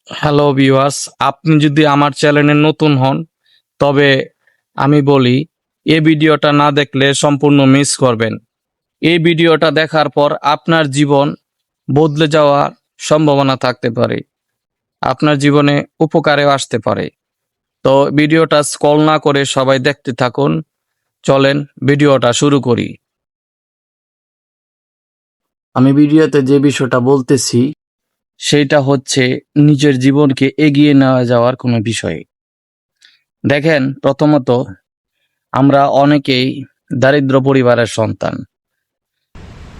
Hello viewers, আপনি যদি আমার চ্যানেলে নতুন হন তবে আমি বলি এই ভিডিওটা না দেখলে সম্পূর্ণ মিস করবেন। এই ভিডিওটা দেখার পর আপনার জীবন বদলে যাওয়ার সম্ভাবনা থাকতে পারে, আপনার জীবনে উপকারেও আসতে পারে। তো ভিডিওটা স্ক্রল না করে সবাই দেখতে থাকুন। চলেন ভিডিওটা শুরু করি। আমি ভিডিওতে যে বিষয়টা বলতেছি সেইটা হচ্ছে নিজের জীবনকে এগিয়ে নেওয়া যাওয়ার কোনো বিষয়। দেখেন, প্রথমত আমরা অনেকেই দারিদ্র পরিবারের সন্তান।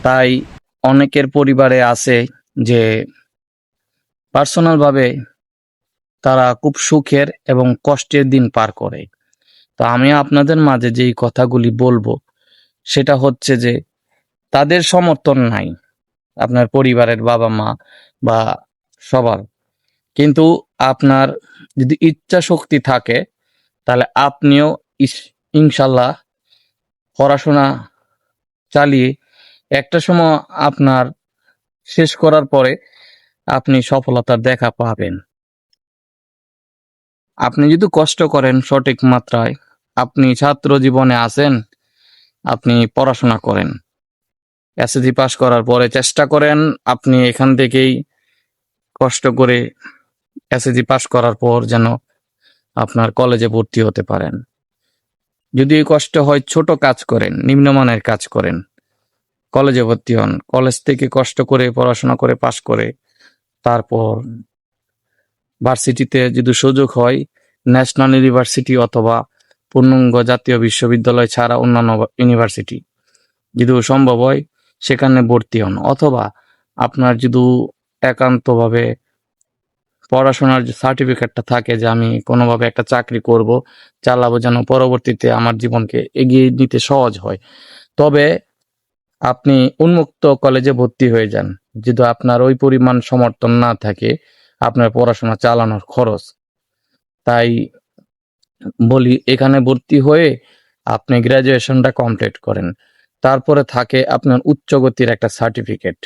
তাই অনেকের পরিবারে আছে যে পার্সোনাল ভাবে তারা খুব সুখের এবং কষ্টের দিন পার করে। তো আমি আপনাদের মাঝে যেই কথাগুলি বলবো সেটা হচ্ছে যে তাদের সমর্থন নাই আপনার পরিবারের বাবা মা বা সবার, কিন্তু আপনার যদি ইচ্ছা শক্তি থাকে তাহলে আপনিও ইনশাল্লাহ পড়াশোনা চালিয়ে একটা সময় আপনার শেষ করার পরে আপনি সফলতার দেখা পাবেন। আপনি যদি কষ্ট করেন সঠিক মাত্রায়, আপনি ছাত্র জীবনে আছেন, আপনি পড়াশোনা করেন, এসএসসি পাস করার পরে চেষ্টা করেন আপনি এখান থেকেই কষ্ট করে এসএসসি পাস করার পর যেন আপনার কলেজে ভর্তি হতে পারেন। যদি কষ্ট হয় ছোট কাজ করেন, নিম্নমানের কাজ করেন, কলেজে ভর্তি হন, কলেজ থেকে কষ্ট করে পড়াশোনা করে পাস করে তারপর ভার্সিটিতে যদি সুযোগ হয় ন্যাশনাল ইউনিভার্সিটি অথবা পূর্ণাঙ্গ জাতীয় বিশ্ববিদ্যালয় ছাড়া অন্যান্য ইউনিভার্সিটি যদি সম্ভব হয় সেখানে ভর্তি হন, অথবা আপনার যদি একান্তভাবে পড়াশোনার যে সার্টিফিকেটটা থাকে যে আমি কোনোভাবে একটা চাকরি করব, চালাবো যেন পরবর্তীতে আমার জীবনকে এগিয়ে নিতে সহজ হয়, তবে আপনি উন্মুক্ত কলেজে ভর্তি হয়ে যান। যদি আপনার ওই পরিমাণ সমর্থন না থাকে আপনার পড়াশোনা চালানোর খরচ, তাই বলি এখানে ভর্তি হয়ে আপনি গ্রাজুয়েশনটা কমপ্লিট করেন। তারপরে থাকে আপনার উচ্চ গতির একটা সার্টিফিকেট,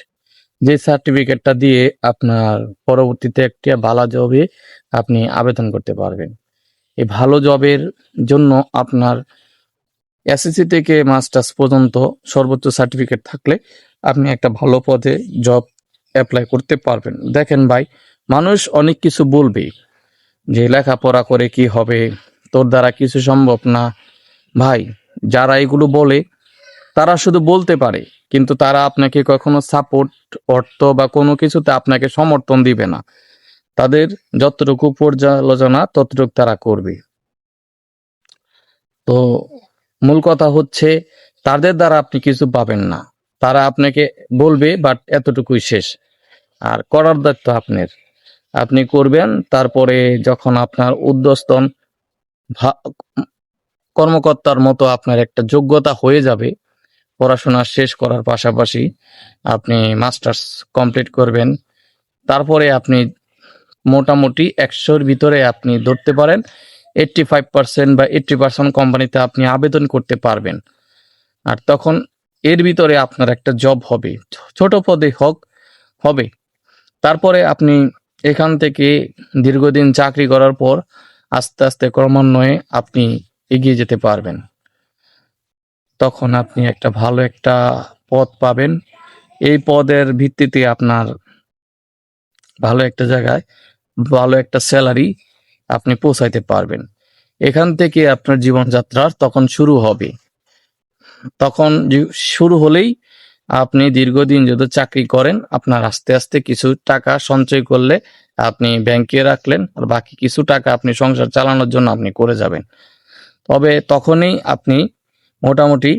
যে সার্টিফিকেটটা দিয়ে আপনার পরবর্তীতে একটা ভালো জবে আপনি আবেদন করতে পারবেন। এই ভালো জবের জন্য আপনার এসএসসি থেকে মাস্টার্স পর্যন্ত সর্বোচ্চ সার্টিফিকেট থাকলে আপনি একটা ভালো পদে জব অ্যাপ্লাই করতে পারবেন। দেখেন ভাই, মানুষ অনেক কিছু বলবে যে লেখাপড়া করে কি হবে, তোর দ্বারা কিছু সম্ভব না। ভাই, যারা এগুলো বলে তারা শুধু বলতে পারে, কিন্তু তারা আপনাকে কখনো সাপোর্ট, অর্থ বা কোনো কিছুতে আপনাকে সমর্থন দিবে না। তাদের যতটুকু পর্যালোচনা ততটুকু তারা করবে। তো মূল কথা হচ্ছে তাদের দ্বারা আপনি কিছু পাবেন না, তারা আপনাকে বলবে বাট এতটুকুই শেষ। আর করার দায়িত্ব আপনার, আপনি করবেন। তারপরে যখন আপনার ঊর্ধ্বতন কর্মকর্তার মতো আপনার একটা যোগ্যতা হয়ে যাবে, পড়াশোনা শেষ করার পাশাপাশি আপনি মাস্টার্স কমপ্লিট করবেন, তারপরে আপনি মোটামুটি 100-র ভিতরে আপনি ধরতে পারেন 85% বা 80% কোম্পানিতে আপনি আবেদন করতে পারবেন। আর তখন এর ভিতরে আপনার একটা জব হবে, ছোট পদে হোক হবে। তারপরে আপনি এখান থেকে দীর্ঘদিন চাকরি করার পর আস্তে আস্তে ক্রমান্বয়ে আপনি এগিয়ে যেতে পারবেন। তখন আপনি একটা ভালো একটা পদ পাবেন। এই পদের ভিত্তিতে আপনার ভালো একটা জায়গায় ভালো একটা স্যালারি আপনি পৌঁছাইতে পারবেন। এখান থেকে আপনার জীবনযাত্রা তখন শুরু হবে। তখন শুরু হলেই আপনি দীর্ঘদিন যদি চাকরি করেন, আপনার আস্তে আস্তে কিছু টাকা সঞ্চয় করলে আপনি ব্যাংকে রাখলেন, আর বাকি কিছু টাকা আপনি সংসার চালানোর জন্য আপনি করে যাবেন। তবে তখনই আপনি মোটামুটি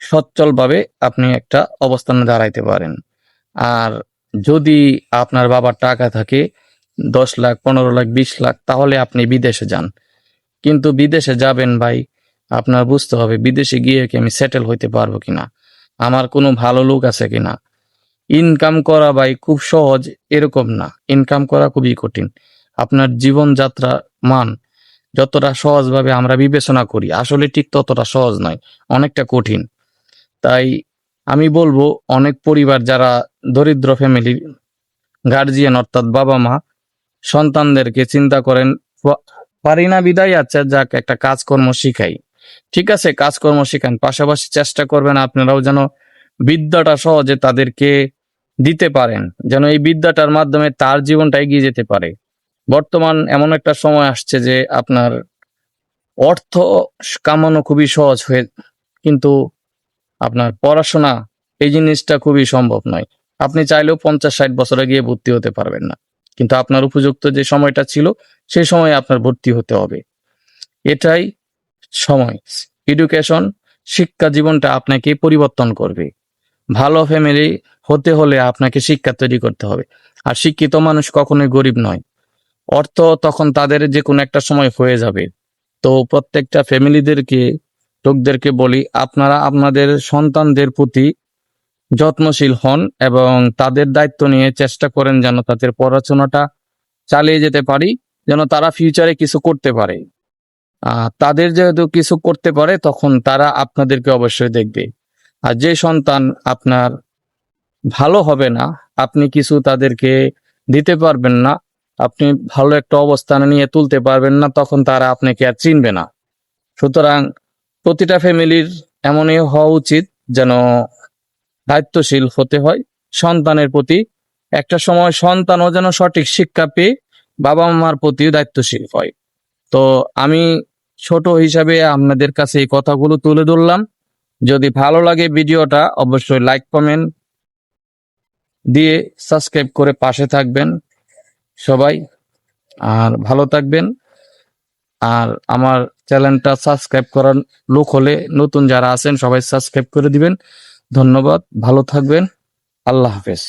সচ্ছলভাবে আপনি একটা অবস্থানে দাঁড়াইতে পারেন। আর যদি আপনার বাবার টাকা থাকে 10 লাখ, 15 লাখ, 20 লাখ, তাহলে আপনি বিদেশে যান। কিন্তু বিদেশে যাবেন ভাই, আপনার বুঝতে হবে বিদেশে গিয়ে কি আমি সেটেল হইতে পারবো কিনা, আমার কোনো ভালো লোক আছে কিনা। ইনকাম করা ভাই খুব সহজ এরকম না, ইনকাম করা খুবই কঠিন। আপনার জীবনযাত্রা মান যতটা সহজভাবে আমরা বিবেচনা করি আসলে ঠিক ততটা সহজ নয়, অনেকটা কঠিন। তাই আমি বলবো অনেক পরিবার যারা দরিদ্র ফ্যামিলির গার্জিয়ান অর্থাৎ বাবা মা সন্তানদেরকে চিন্তা করেন পারি না বিদায়, আচ্ছা যাক একটা কাজকর্ম শিখাই। ঠিক আছে, কাজকর্ম শিখান, পাশাপাশি চেষ্টা করবেন আপনারাও যেন বিদ্যাটা সহজে তাদেরকে দিতে পারেন, যেন এই বিদ্যাটার মাধ্যমে তার জীবনটা এগিয়ে যেতে পারে। বর্তমান এমন একটা সময় আসছে যে আপনার অর্থ কামানো খুবই সহজ হয়ে, কিন্তু আপনার পড়াশোনা এই জিনিসটা খুবই সম্ভব নয়। আপনি চাইলেও 50-60 বছরে গিয়ে ভর্তি হতে পারবেন না, কিন্তু আপনার উপযুক্ত যে সময়টা ছিল সেই সময়ে আপনার ভর্তি হতে হবে। এটাই সময়। এডুকেশন, শিক্ষা জীবনটা আপনাকে পরিবর্তন করবে। ভালো ফ্যামিলি হতে হলে আপনাকে শিক্ষা তৈরি করতে হবে। আর শিক্ষিত মানুষ কখনোই গরিব নয়। অর্থ তখন তাদের যে কোনো একটা সময় হয়ে যাবে। তো প্রত্যেকটা লোকদেরকে বলি, আপনারা আপনাদের সন্তানদের প্রতি যত্নশীল হন এবং তাদের দায়িত্ব নিয়ে চেষ্টা করেন যেন তাদের পড়াশোনাটা চালিয়ে যেতে পারি, যেন তারা ফিউচারে কিছু করতে পারে। তাদের যেহেতু কিছু করতে পারে তখন তারা আপনাদেরকে অবশ্যই দেখবে। আর যে সন্তান আপনার ভালো হবে না, আপনি কিছু তাদেরকে দিতে পারবেন না, আপনি ভালো একটা অবস্থানে নিয়ে তুলতে পারবেন না, তখন তারা আপনাকে আর চিনবে না। সুতরাং প্রতিটা ফ্যামিলির এমনই হওয়া উচিত যেন দায়িত্বশীল হতে হয় সন্তানের প্রতি। একটা সময় সন্তানও যেন সঠিক শিক্ষা পেয়ে বাবা মার প্রতিও দায়িত্বশীল হয়। তো আমি ছোট হিসাবে আপনাদের কাছে এই কথাগুলো তুলে ধরলাম। যদি ভালো লাগে ভিডিওটা অবশ্যই লাইক কমেন্ট দিয়ে সাবস্ক্রাইব করে পাশে থাকবেন সবাই। আর ভালো থাকবেন। আর আমার চ্যানেলটা সাবস্ক্রাইব করার লোক হলে নতুন যারা আছেন সবাই সাবস্ক্রাইব করে দিবেন। ধন্যবাদ, ভালো থাকবেন, আল্লাহ হাফেজ।